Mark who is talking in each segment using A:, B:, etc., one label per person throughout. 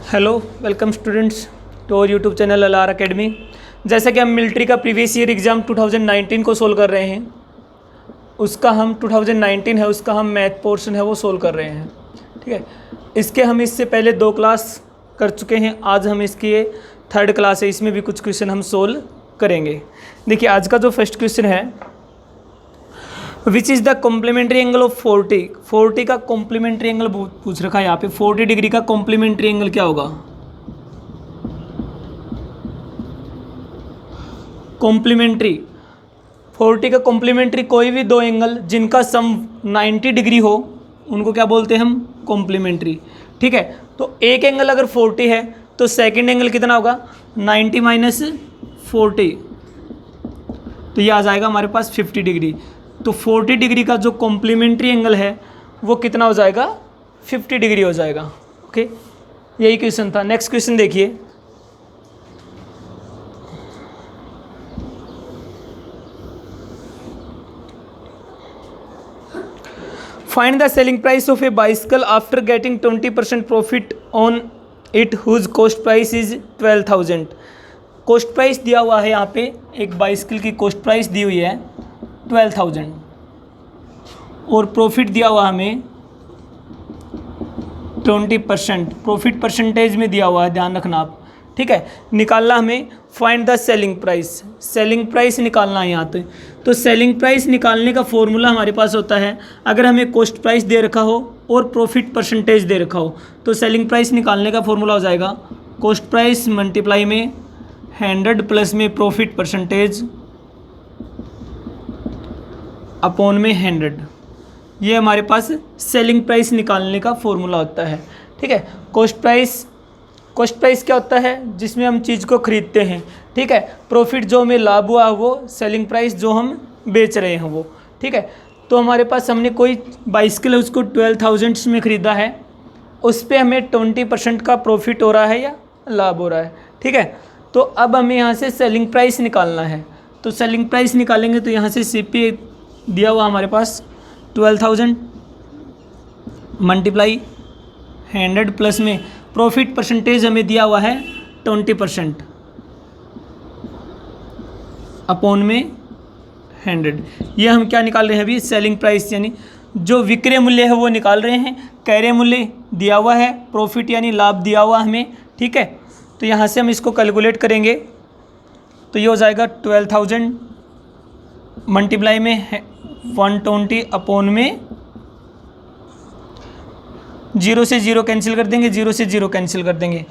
A: Hello welcome students to और YouTube channel अलार academy. जैसे कि हम मिलिट्री का प्रीवियस ईयर एग्ज़ाम 2019 को सोल्व कर रहे हैं, उसका हम 2019 है उसका हम मैथ पोर्शन है वो सोल्व कर रहे हैं। ठीक है, इसके हम इससे पहले 2 क्लास कर चुके हैं। आज हम इसकी 3rd क्लास है, इसमें भी कुछ क्वेश्चन हम सोल्व करेंगे। देखिए आज का जो फर्स्ट क्वेश्चन है, which is the complementary angle of 40 का कॉम्प्लीमेंट्री एंगल पूछ रखा है यहाँ पे। 40 डिग्री का कॉम्प्लीमेंट्री एंगल क्या होगा? कॉम्प्लीमेंट्री 40 का कॉम्प्लीमेंट्री कोई भी 2 एंगल जिनका सम 90 डिग्री हो उनको क्या बोलते हैं हम? कॉम्प्लीमेंट्री। ठीक है, तो एक एंगल अगर 40 है तो सेकंड एंगल कितना होगा? 90 माइनस 40, तो ये आ जाएगा हमारे पास 50 डिग्री। तो 40 डिग्री का जो कॉम्प्लीमेंट्री एंगल है वो कितना हो जाएगा? 50 डिग्री हो जाएगा। ओके, यही क्वेश्चन था। नेक्स्ट क्वेश्चन देखिए, find the selling price of a bicycle after getting 20% profit on it whose cost price is 12,000। Cost price दिया हुआ है यहाँ पे, एक बाइसिकल की कॉस्ट प्राइस दी हुई है 12,000 और प्रॉफिट दिया हुआ हमें 20%। प्रॉफिट परसेंटेज में दिया हुआ है, ध्यान रखना आप। ठीक है, निकालना हमें find the selling price. Selling price निकालना है यहाँ तो सेलिंग प्राइस निकालने का फॉर्मूला हमारे पास होता है, अगर हमें कॉस्ट प्राइस दे रखा हो और प्रॉफिट परसेंटेज दे रखा हो तो सेलिंग प्राइस निकालने का फॉर्मूला हो जाएगा कॉस्ट प्राइस मल्टीप्लाई में 100 प्लस में प्रॉफिट परसेंटेज अपॉन में 100। ये हमारे पास सेलिंग प्राइस निकालने का फॉर्मूला होता है। ठीक है, कॉस्ट प्राइस क्या होता है? जिसमें हम चीज़ को खरीदते हैं। ठीक है, प्रॉफिट जो हमें लाभ हुआ वो सेलिंग प्राइस जो हम बेच रहे हैं वो। ठीक है, तो हमारे पास हमने कोई बाइसिकल है उसको 12,000 में ख़रीदा है, उस पर हमें 20% का प्रॉफिट हो रहा है या लाभ हो रहा है। ठीक है, तो अब हमें यहाँ से सेलिंग प्राइस निकालना है। तो सेलिंग प्राइस निकालेंगे तो यहाँ से CP दिया हुआ हमारे पास 12,000 मल्टीप्लाई 100 प्लस में प्रॉफिट परसेंटेज हमें दिया हुआ है 20% अपॉन में 100। ये हम क्या निकाल रहे हैं अभी? सेलिंग प्राइस, यानी जो विक्रय मूल्य है वो निकाल रहे हैं। क्रय मूल्य दिया हुआ है, प्रॉफिट यानी लाभ दिया हुआ हमें। ठीक है, तो यहाँ से हम इसको कैलकुलेट करेंगे तो ये हो जाएगा 12,000 मल्टीप्लाई में 120 अपॉन में 0 से 0 कैंसिल कर देंगे, 0 से 0 कैंसिल कर देंगे,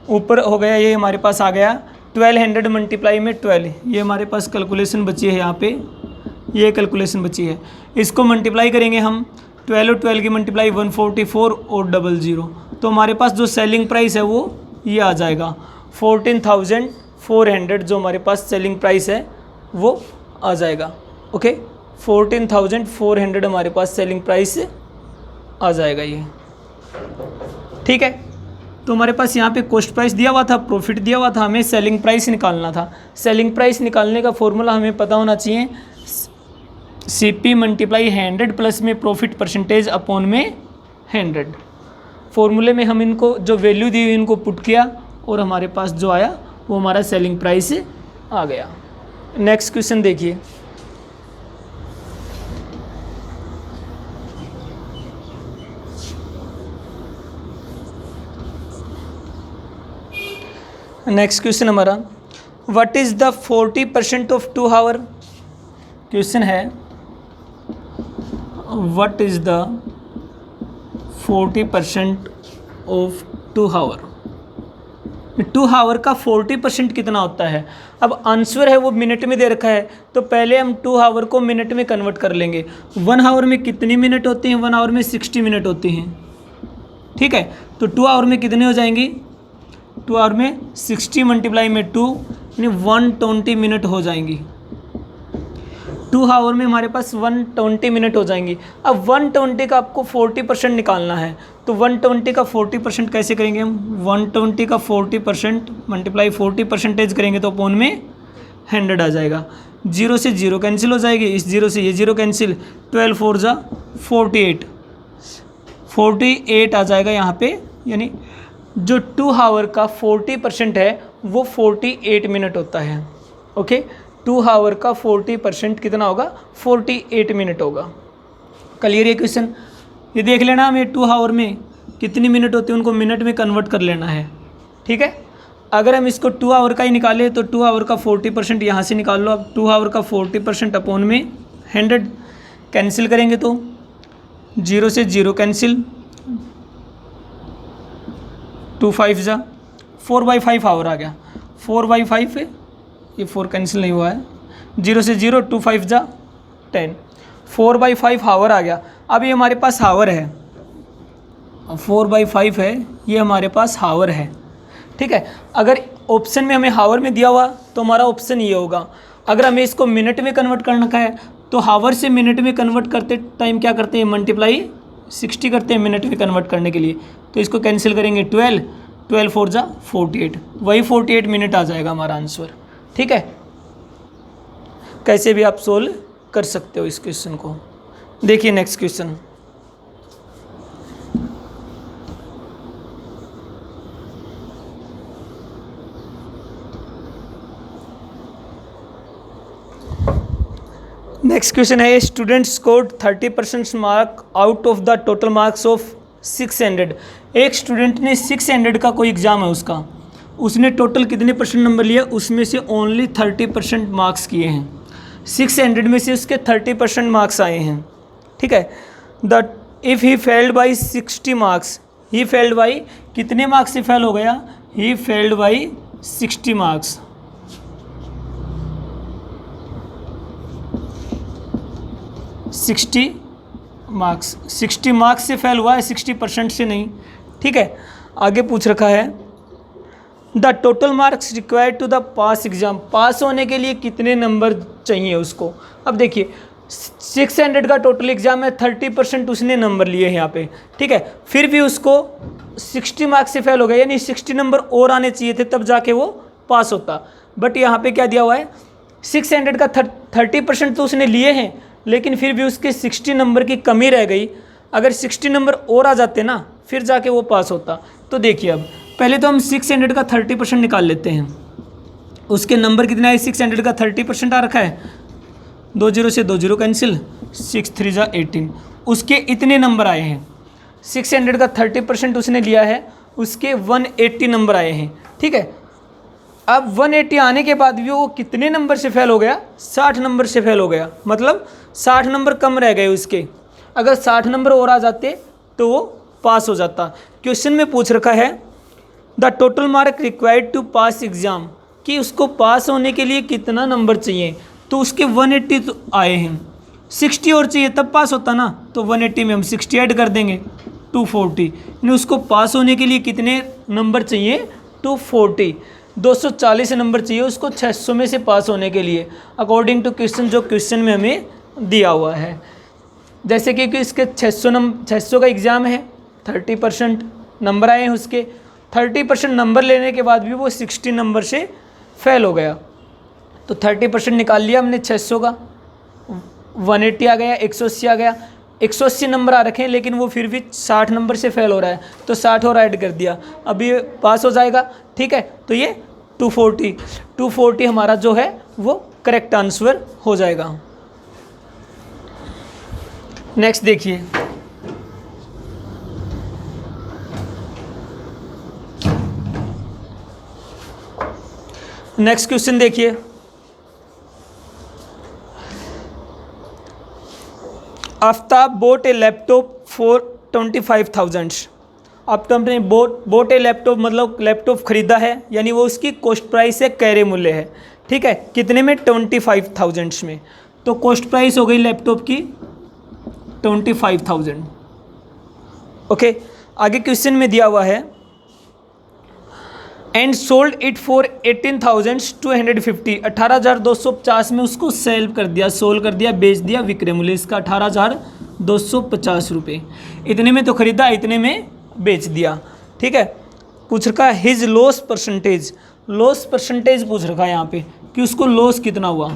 A: ऊपर हो गया। ये हमारे पास आ गया 1200 मल्टीप्लाई में 12। ये हमारे पास कैलकुलेशन बची है यहाँ पे, ये कैलकुलेशन बची है। इसको मल्टीप्लाई करेंगे हम 12 और 12 की मल्टीप्लाई 144 और 00, तो हमारे पास जो सेलिंग प्राइस है वो ये आ जाएगा 14,400। जो हमारे पास सेलिंग प्राइस है वो आ जाएगा। ओके, 14,400 हमारे पास सेलिंग प्राइस आ जाएगा ये। ठीक है, तो हमारे पास यहाँ पे कॉस्ट प्राइस दिया हुआ था, प्रॉफिट दिया हुआ था, हमें सेलिंग प्राइस निकालना था। सेलिंग प्राइस निकालने का फॉर्मूला हमें पता होना चाहिए, CP मल्टीप्लाई 100 प्लस में प्रॉफिट परसेंटेज अपॉन में 100। फॉर्मूले में हम इनको जो वैल्यू दी हुई इनको पुट किया और हमारे पास जो आया वो हमारा सेलिंग प्राइस आ गया। नेक्स्ट क्वेश्चन देखिए, नेक्स्ट क्वेश्चन हमारा, what is the 40% of 2 hour. Question है what is the 40% of 2 hour. 2 hour का 40% कितना होता है? अब आंसर है वो मिनट में दे रखा है, तो पहले हम 2 आवर को मिनट में कन्वर्ट कर लेंगे। 1 आवर में कितनी मिनट होती हैं? 1 आवर में 60 मिनट होती हैं। ठीक है, तो 2 आवर में कितने हो जाएंगी? 2 आवर में 60 मल्टीप्लाई में 2 यानी 120 मिनट हो जाएंगी। 2 आवर में हमारे पास 120 मिनट हो जाएंगी। अब 120 का आपको 40% निकालना है, तो 120 का 40% कैसे करेंगे हम? 120 का 40% मल्टीप्लाई 40% करेंगे तो अपॉन में 100 आ जाएगा। 0 से 0 कैंसिल हो जाएगी, इस 0 से ये 0 कैंसिल, 12 4 जा 48 आ जाएगा यहाँ पे, यानी जो 2 आवर का 40% है वो 48 मिनट होता है। ओके, 2 आवर का 40% कितना होगा? 48 मिनट होगा। क्लियर ये क्वेश्चन? ये देख लेना, हमें 2 आवर में कितनी मिनट होती है उनको मिनट में कन्वर्ट कर लेना है। ठीक है, अगर हम इसको 2 आवर का ही निकालें तो 2 आवर का 40% यहाँ से निकाल लो। अब 2 आवर का 40% अपॉन में 100 कैंसिल करेंगे तो 0 से 0 कैंसिल, 2 5 जा 4/5 आवर आ गया। 4/5 है, ये 4 कैंसिल नहीं हुआ है, 0 से 0, 2 5 जा 10, 4/5 आवर आ गया। अब ये हमारे पास आवर है, 4/5 है, ये हमारे पास हावर है। ठीक है, अगर ऑप्शन में हमें हावर में दिया हुआ तो हमारा ऑप्शन ये होगा। अगर हमें इसको मिनट में कन्वर्ट करना का है तो हावर से मिनट में कन्वर्ट करते टाइम क्या करते हैं? मल्टीप्लाई 60 करते हैं मिनट में कन्वर्ट करने के लिए। तो इसको कैंसिल करेंगे 12, 12 4 जा 48, वही 48 मिनट आ जाएगा हमारा आंसर। ठीक है, कैसे भी आप सोल्व कर सकते हो इस क्वेश्चन को। देखिए नेक्स्ट क्वेश्चन। नेक्स्ट क्वेश्चन है, student scored 30% mark out of the total marks of 600। एक स्टूडेंट ने 600 का कोई एग्ज़ाम है उसका, उसने टोटल कितने % नंबर लिए? उसमें से ओनली 30% मार्क्स किए हैं। 600 में से उसके 30% मार्क्स आए हैं। ठीक है, the if he failed by 60 marks, he failed by कितने मार्क्स से फेल हो गया? He failed by 60 marks. Marks 60 marks से फेल हुआ है, 60% से नहीं। ठीक है, आगे पूछ रखा है the total marks required to the pass exam, pass होने के लिए कितने नंबर चाहिए उसको? अब देखिए 600 का टोटल एग्जाम है, 30% उसने नंबर लिए हैं यहाँ पे। ठीक है, फिर भी उसको 60 मार्क्स से फेल हो गया, यानी 60 नंबर और आने चाहिए थे तब जाके वो पास होता। बट यहाँ पे क्या दिया हुआ है? 600 का 30% तो उसने लिए हैं, लेकिन फिर भी उसके 60 नंबर की कमी रह गई। अगर 60 नंबर और आ जाते ना फिर जाके वो पास होता। तो देखिए अब पहले तो हम 600 का 30% निकाल लेते हैं। उसके नंबर कितने आए? 600 का 30% आ रखा है, 2 0 से 2 0 कैंसिल, 6 3 जा 18। उसके इतने नंबर आए हैं, 600 का 30% उसने लिया है, उसके 180 नंबर आए हैं। ठीक है, अब 180 आने के बाद भी वो कितने नंबर से फेल हो गया? 60 नंबर से फेल हो गया, मतलब 60 नंबर कम रह गए उसके। अगर 60 नंबर और आ जाते तो वो पास हो जाता। क्वेश्चन में पूछ रखा है the total mark required to pass exam, कि उसको पास होने के लिए कितना नंबर चाहिए? तो उसके 180 तो आए हैं, 60 और चाहिए तब पास होता ना। तो 180 में हम 60 ऐड कर देंगे, 240। यानी उसको पास होने के लिए कितने नंबर चाहिए? 240। 240 नंबर चाहिए उसको 600 में से पास होने के लिए, अकॉर्डिंग टू क्वेश्चन, जो क्वेश्चन में हमें दिया हुआ है। जैसे कि इसके 600 का एग्ज़ाम है, 30% नंबर आए हैं उसके, 30% नंबर लेने के बाद भी वो 60 नंबर से फेल हो गया। तो 30% निकाल लिया हमने 600 का, 180 आ गया, 180 आ गया। 180 नंबर आ रखे हैं लेकिन वो फिर भी 60 नंबर से फेल हो रहा है, तो 60 और ऐड कर दिया, अब ये पास हो जाएगा। ठीक है, तो ये 240 हमारा जो है वो करेक्ट आंसर हो जाएगा। नेक्स्ट देखिए, नेक्स्ट क्वेश्चन देखिए, Aftab boat A laptop for 25,000। Aftab ने बोट ए लैपटॉप मतलब लैपटॉप खरीदा है, यानी वो उसकी कॉस्ट प्राइस है, क्रय मूल्य है। ठीक है, कितने में? 25,000 में। तो कॉस्ट प्राइस हो गई लैपटॉप की 25,000। ओके, आगे क्वेश्चन में दिया हुआ है एंड सोल्ड इट फॉर 18,250, 18,250 में उसको सेल कर दिया, सोल्ड कर दिया, बेच दिया, विक्रय मूल्य इसका 18,250 रुपये। इतने में तो खरीदा, इतने में बेच दिया। ठीक है, पूछ रखा है his loss percentage, loss percentage पूछ रखा है यहाँ पे कि उसको लॉस कितना हुआ।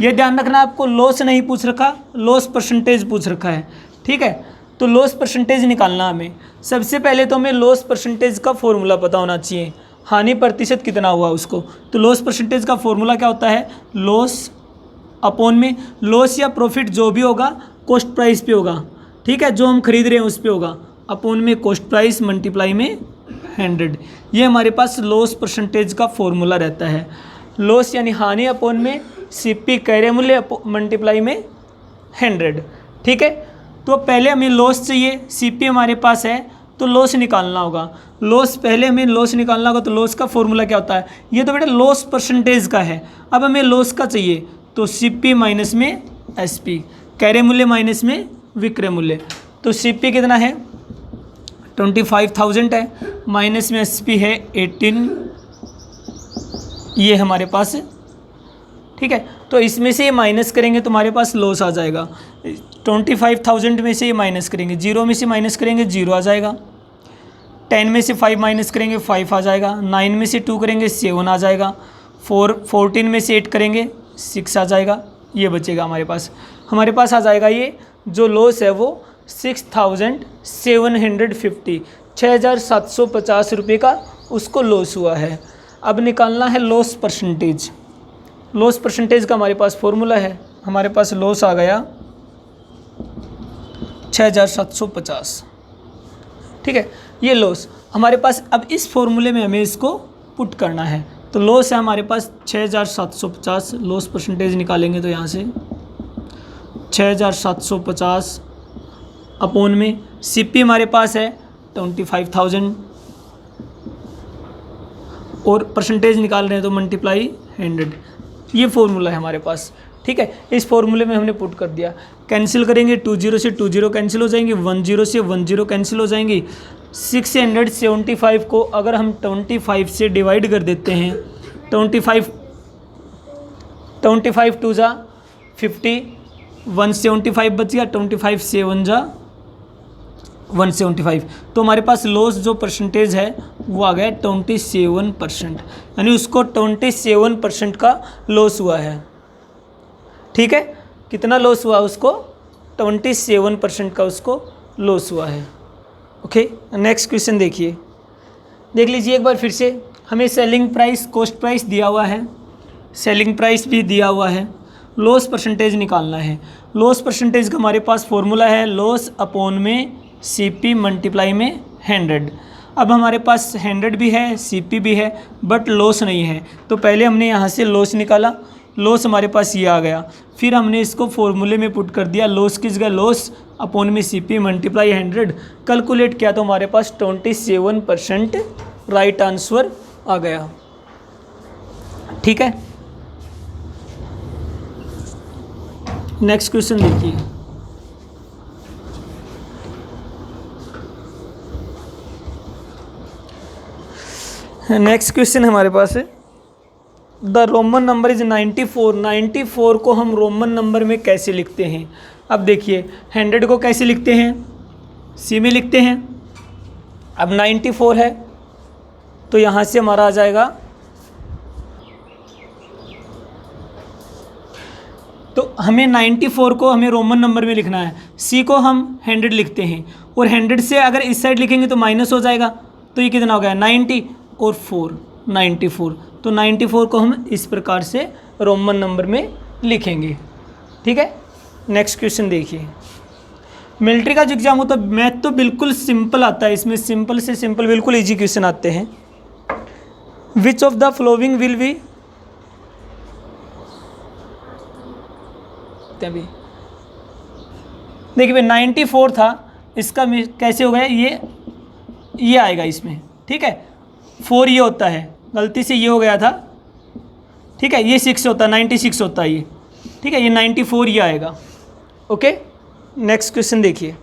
A: ये ध्यान रखना, आपको लॉस नहीं पूछ रखा, लॉस परसेंटेज पूछ रखा है। ठीक है, तो लॉस परसेंटेज निकालना हमें। सबसे पहले तो हमें लॉस परसेंटेज का फॉर्मूला पता होना चाहिए, हानि प्रतिशत कितना हुआ उसको। तो लॉस परसेंटेज का फॉर्मूला क्या होता है, लॉस अपॉन में लॉस या प्रॉफिट जो भी होगा कॉस्ट प्राइस पे होगा, ठीक है, जो हम खरीद रहे हैं उस पे होगा, अपॉन में कॉस्ट प्राइस मल्टीप्लाई में 100। ये हमारे पास लॉस परसेंटेज का फॉर्मूला रहता है। लॉस यानी हानि अपॉन में सीपी क्रय मूल्य मल्टीप्लाई में 100, ठीक है। तो पहले हमें लॉस चाहिए, सीपी हमारे पास है तो लॉस निकालना होगा। लॉस पहले हमें लॉस निकालना होगा, तो लॉस का फॉर्मूला क्या होता है, ये तो बेटा लॉस परसेंटेज का है। अब हमें लॉस का चाहिए तो सीपी माइनस में एसपी, क्रय मूल्य माइनस में विक्रय मूल्य। तो सीपी कितना है 25,000 है, माइनस में एसपी है 18, ये हमारे पास है, ठीक है। तो इसमें से ये माइनस करेंगे तो हमारे पास लॉस आ जाएगा। 25,000 में से ये माइनस करेंगे, 0 में से माइनस करेंगे 0 आ जाएगा, 10 में से 5 माइनस करेंगे 5 आ जाएगा, 9 में से 2 करेंगे 7 आ जाएगा, 14 में से 8 करेंगे 6 आ जाएगा, ये बचेगा हमारे पास। हमारे पास आ जाएगा ये जो लॉस है वो 6,750, 6,750 रुपये का उसको लॉस हुआ है। अब निकालना है लॉस परसेंटेज। लॉस परसेंटेज का हमारे पास फॉर्मूला है, हमारे पास लॉस आ गया 6,750, ठीक है। ये लॉस हमारे पास, अब इस फॉर्मूले में हमें इसको पुट करना है। तो लॉस है हमारे पास 6,750, लॉस परसेंटेज निकालेंगे तो यहाँ से 6,750 अपॉन में सीपी हमारे पास है 25,000 और परसेंटेज निकाल रहे हैं तो मल्टीप्लाई 100। ये फॉर्मूला है हमारे पास, ठीक है। इस फॉर्मूले में हमने पुट कर दिया। कैंसिल करेंगे 20 से 20 कैंसिल हो जाएंगे, 10 से 10 कैंसिल हो जाएंगी। 675 को अगर हम 25 से डिवाइड कर देते हैं, 25 2 जा 50, 175 बच गया, 25 से 1 जा 175। तो हमारे पास लॉस जो परसेंटेज है वो आ गया 27%, यानी उसको 27% का लॉस हुआ है, ठीक है। कितना लॉस हुआ उसको, 27% का उसको लॉस हुआ है। ओके, नेक्स्ट क्वेश्चन देखिए, देख लीजिए एक बार फिर से। हमें सेलिंग प्राइस कॉस्ट प्राइस दिया हुआ है, सेलिंग प्राइस भी दिया हुआ है, लॉस परसेंटेज निकालना है। लॉस परसेंटेज का हमारे पास फॉर्मूला है लॉस अपॉन में सीपी मल्टीप्लाई में 100। अब हमारे पास 100 भी है, सीपी भी है, बट लॉस नहीं है। तो पहले हमने यहाँ से लॉस निकाला, लॉस हमारे पास ये आ गया, फिर हमने इसको फॉर्मूले में पुट कर दिया, लॉस किस जगह लॉस अपॉन में सीपी मल्टीप्लाई 100, कैलकुलेट किया तो हमारे पास 27% राइट आंसर आ गया, ठीक है। नेक्स्ट क्वेश्चन देखिए, नेक्स्ट क्वेश्चन हमारे पास है द रोमन नंबर इज 94। 94 को हम रोमन नंबर में कैसे लिखते हैं। अब देखिए 100 को कैसे लिखते हैं, सी में लिखते हैं। अब 94 है तो यहाँ से हमारा आ जाएगा, तो हमें 94 को हमें रोमन नंबर में लिखना है, सी को हम 100 लिखते हैं, और 100 से अगर इस साइड लिखेंगे तो माइनस हो जाएगा, तो ये कितना हो गया 90 और 4 94। तो 94 को हम इस प्रकार से रोमन नंबर में लिखेंगे, ठीक है। नेक्स्ट क्वेश्चन देखिए, मिलिट्री का जो एग्जाम होता है मैथ तो बिल्कुल सिंपल आता है, इसमें सिंपल से सिंपल बिल्कुल इजी क्वेश्चन आते हैं। Which of the flowing will be, अभी देखिए 94 था, इसका कैसे हो गया, ये आएगा इसमें, ठीक है। 4 ये होता है, गलती से ये हो गया था, ठीक है। ये 6 होता है, 96 होता है ये, ठीक है। ये 94 ये आएगा, ओके। नेक्स्ट क्वेश्चन देखिए,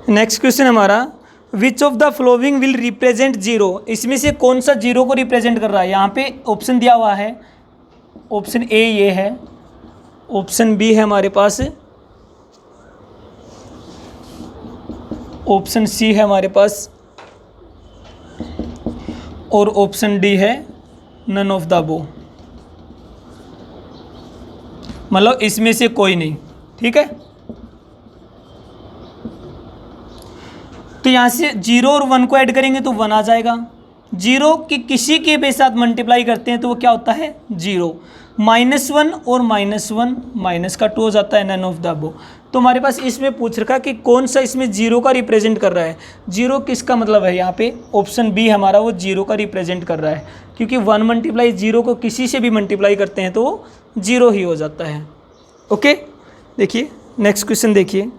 A: नेक्स्ट क्वेश्चन हमारा which of the flowing will represent zero. इसमें से कौन सा जीरो को रिप्रेजेंट कर रहा है, यहाँ पे ऑप्शन दिया हुआ है, ऑप्शन ए ये है, ऑप्शन बी है हमारे पास, ऑप्शन सी है हमारे पास, और ऑप्शन डी है नन ऑफ द अबव। मतलब इसमें से कोई नहीं, ठीक है। तो यहाँ से 0 और 1 को ऐड करेंगे तो 1 आ जाएगा। 0 की किसी के साथ मल्टीप्लाई करते हैं तो वो क्या होता है 0। -1 और -1 माइनस का 2 हो जाता है, नन ऑफ द अबव। तो हमारे पास इसमें पूछ रखा कि कौन सा इसमें 0 का रिप्रेजेंट कर रहा है। 0 किसका मतलब है, यहाँ पे ऑप्शन बी हमारा वो 0 का रिप्रेजेंट कर रहा है, क्योंकि 1 मल्टीप्लाई 0 को किसी से भी मल्टीप्लाई करते हैं तो वो 0 ही हो जाता है। ओके, देखिए नेक्स्ट क्वेश्चन देखिए।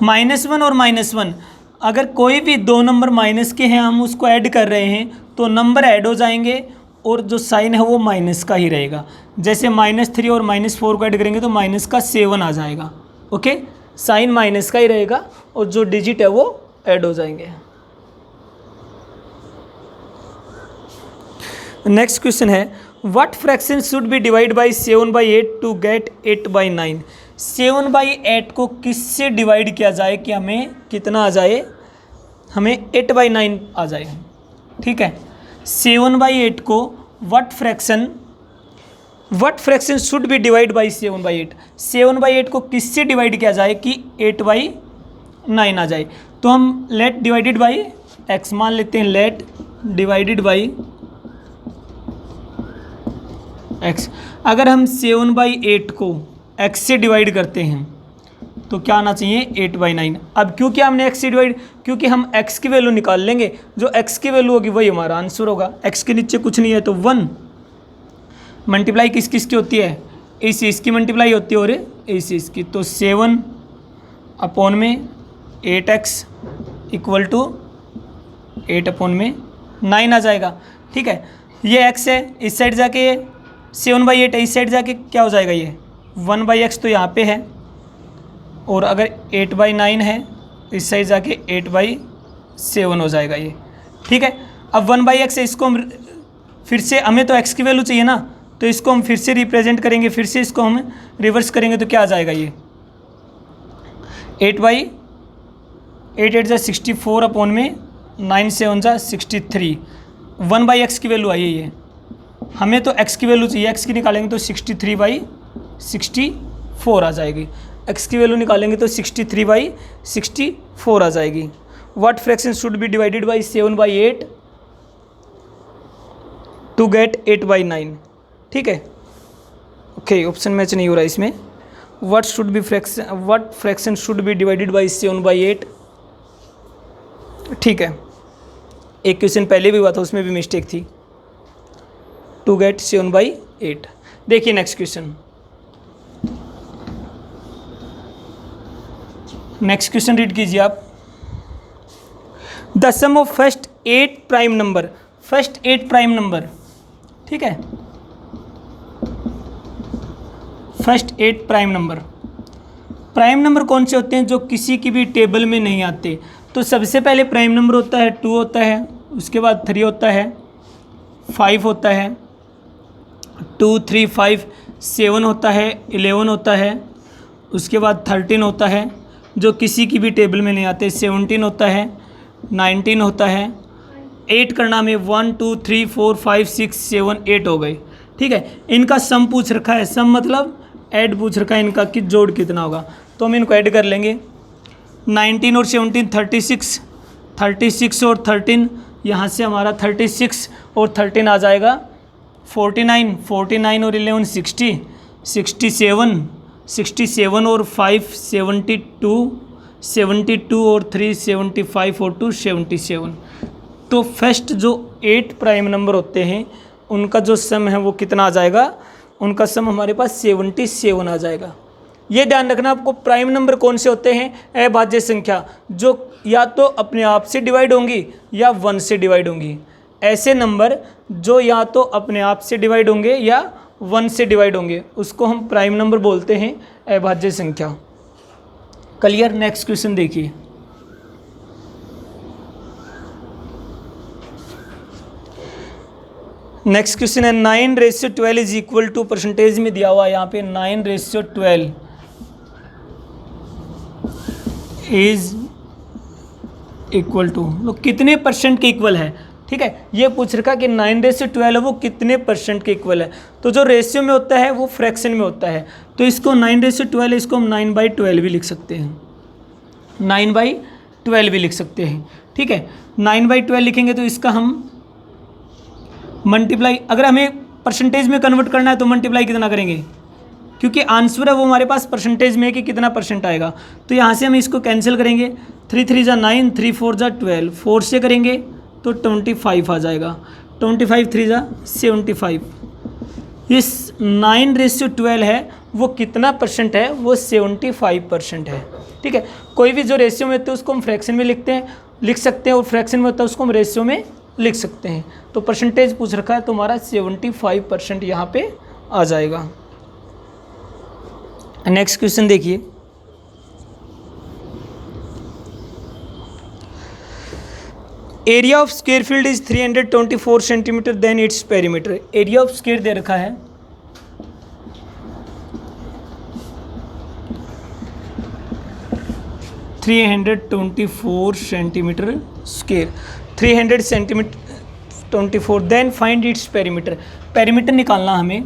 A: -1 और -1, अगर कोई भी दो नंबर माइनस के हैं, हम उसको ऐड कर रहे हैं तो नंबर ऐड हो जाएंगे और जो साइन है वो माइनस का ही रहेगा। जैसे -3 और -4 को ऐड करेंगे तो माइनस का 7 आ जाएगा। ओके, साइन माइनस का ही रहेगा और जो डिजिट है वो ऐड हो जाएंगे। नेक्स्ट क्वेश्चन है, what fraction should be divide by 7/8 to get 8/9। 7/8 को किससे डिवाइड किया जाए कि हमें कितना आ जाए, हमें 8/9 आ जाए, ठीक है। 7/8 को what fraction should be divide by 7/8। 7/8 को किससे डिवाइड किया जाए कि 8/9 आ जाए। तो हम लेट डिवाइडेड बाई x मान लेते हैं, लेट डिवाइडेड बाई x। अगर हम 7/8 को x से डिवाइड करते हैं तो क्या आना चाहिए 8/9। अब क्योंकि हमने x से डिवाइड, क्योंकि हम x की वैल्यू निकाल लेंगे, जो x की वैल्यू होगी वही हमारा आंसर होगा। x के नीचे कुछ नहीं है तो 1 मल्टीप्लाई किस किस की होती है, इस इसकी मल्टीप्लाई होती है और इस इसकी। तो 7/8x इक्वल टू 8/9 आ जाएगा, ठीक है। ये x है, इस साइड जाके ये 7/8 है, इस साइड जाके क्या हो जाएगा ये 1/x तो यहाँ पे है, और अगर 8/9 है इस साइड जाके 8/7 हो जाएगा ये, ठीक है। अब 1/x है, इसको हम फिर से, हमें तो x की वैल्यू चाहिए ना, तो इसको हम फिर से रिप्रेजेंट करेंगे, फिर से इसको हम रिवर्स करेंगे तो क्या आ जाएगा ये 8/8 8 64/9 7 63। 1/x की वैल्यू आई है ये, हमें तो x की वैल्यू चाहिए, x की निकालेंगे तो 63/64 आ जाएगी। x की वैल्यू निकालेंगे तो 63/64 आ जाएगी। What fraction should be divided by 7/8 to get 8/9, ठीक है। ओके, ऑप्शन मैच नहीं हो रहा इसमें। What fraction should be divided by 7/8, ठीक है। एक क्वेश्चन पहले भी हुआ था, उसमें भी मिस्टेक थी, टू गेट 7/8। देखिए next question, next question read कीजिए आप। The sum of first 8 prime number, first 8 prime number, ठीक है। First 8 prime number, prime number कौन से होते हैं जो किसी की भी टेबल में नहीं आते। तो सबसे पहले प्राइम नंबर होता है 2 होता है, उसके बाद 3 होता है, 5 होता है, 2 3 5 7 होता है, 11 होता है, उसके बाद 13 होता है जो किसी की भी टेबल में नहीं आते, 17 होता है, 19 होता है, 8 करना में 1 2 3 4 5 6 7 8 हो गए, ठीक है। इनका सम पूछ रखा है, सम मतलब ऐड पूछ रखा है इनका कि जोड़ कितना होगा, तो हम इनको ऐड कर लेंगे। 19 और 17 36, 36 और 13, यहाँ से हमारा 36 और 13 आ जाएगा 49, 49 और 11 60, 67, 67 और 5 72, 72 और 3 75 और 2 77। तो फर्स्ट जो 8 प्राइम नंबर होते हैं उनका जो सम है वो कितना आ जाएगा, उनका सम हमारे पास 77 आ जाएगा। ये ध्यान रखना आपको, प्राइम नंबर कौन से होते हैं, अभाज्य संख्या जो या तो अपने आप से डिवाइड होंगी या 1 से डिवाइड होंगी। ऐसे नंबर जो या तो अपने आप से डिवाइड होंगे या 1 से डिवाइड होंगे उसको हम प्राइम नंबर बोलते हैं, अभाज्य संख्या। क्लियर। नेक्स्ट क्वेश्चन देखिए। नेक्स्ट क्वेश्चन है 9/12 इज इक्वल टू, परसेंटेज में दिया हुआ है यहाँ पे 9/12 इज इक्वल टू, तो कितने परसेंट के इक्वल है, ठीक है। ये पूछ रखा कि 9/12 है वो कितने परसेंट के इक्वल है। तो जो रेशियो में होता है वो फ्रैक्शन में होता है, तो इसको 9/12 इसको हम 9/12 भी लिख सकते हैं, 9/12 भी लिख सकते हैं, ठीक है। 9/12 लिखेंगे तो इसका हम मल्टीप्लाई, अगर हमें परसेंटेज में कन्वर्ट करना है तो मल्टीप्लाई कितना करेंगे, क्योंकि आंसर है वो हमारे पास परसेंटेज में है कि कितना परसेंट आएगा। तो यहाँ से हम इसको कैंसिल करेंगे, 3 3 जा 9, 3 4 जा 12, 4 से करेंगे तो 25 आ जाएगा, 25 3 जा 75। इस 9/12 है वो कितना परसेंट है, वो 75% है, ठीक है। कोई भी जो रेशियो में होता है उसको हम फ्रैक्शन में लिख सकते हैं, और फ्रैक्शन में होता है उसको हम रेशियो में लिख सकते हैं। तो परसेंटेज पूछ रखा है तो हमारा 75% यहाँ पे आ जाएगा। नेक्स्ट क्वेश्चन देखिए, area of square field is 324 centimetre then its perimeter. Area of square दे रखा है 324 centimetre square, 300 centimetre 24, then find its perimeter. Perimeter निकालना हमें,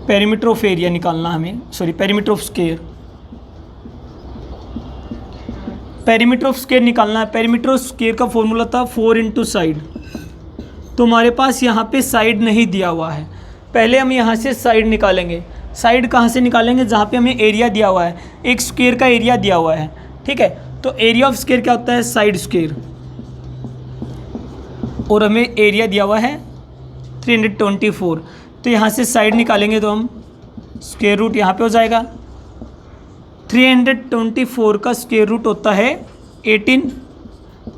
A: पेरीमीटर ऑफ एरिया निकालना हमें, sorry perimeter of square, perimeter of square निकालना है। पेरीमीटर ऑफ स्क्वायर का फॉर्मूला था 4 इंटू साइड, तो हमारे पास यहाँ पे साइड नहीं दिया हुआ है। पहले हम यहाँ से साइड निकालेंगे। साइड कहाँ से निकालेंगे, जहाँ पे हमें एरिया दिया हुआ है, एक स्क्वायर का एरिया दिया हुआ है, ठीक है। तो एरिया ऑफ स्क्वायर क्या होता है, साइड स्क्वायर, और हमें एरिया दिया हुआ है 324, तो यहाँ से साइड निकालेंगे तो हम स्क्वायर रूट यहाँ पे हो जाएगा। 324 का स्क्वायर रूट होता है 18,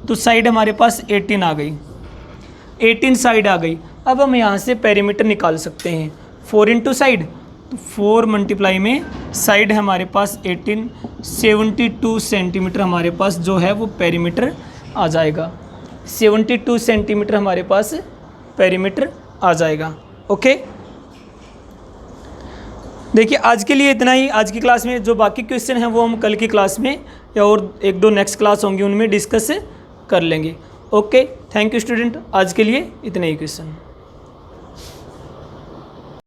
A: तो साइड हमारे पास 18 आ गई, 18 साइड आ गई। अब हम यहाँ से पेरीमीटर निकाल सकते हैं, 4 इंटू साइड, तो 4 मल्टीप्लाई में साइड है हमारे पास 18, 72 सेंटीमीटर हमारे पास जो है वो पेरीमीटर आ जाएगा, 72 सेंटीमीटर हमारे पास पेरीमीटर आ जाएगा। ओके, देखिए आज के लिए इतना ही। आज की क्लास में जो बाकी क्वेश्चन हैं वो हम कल की क्लास में या और 1-2 नेक्स्ट क्लास होंगी उनमें डिस्कस कर लेंगे। ओके, थैंक यू स्टूडेंट, आज के लिए इतने ही क्वेश्चन।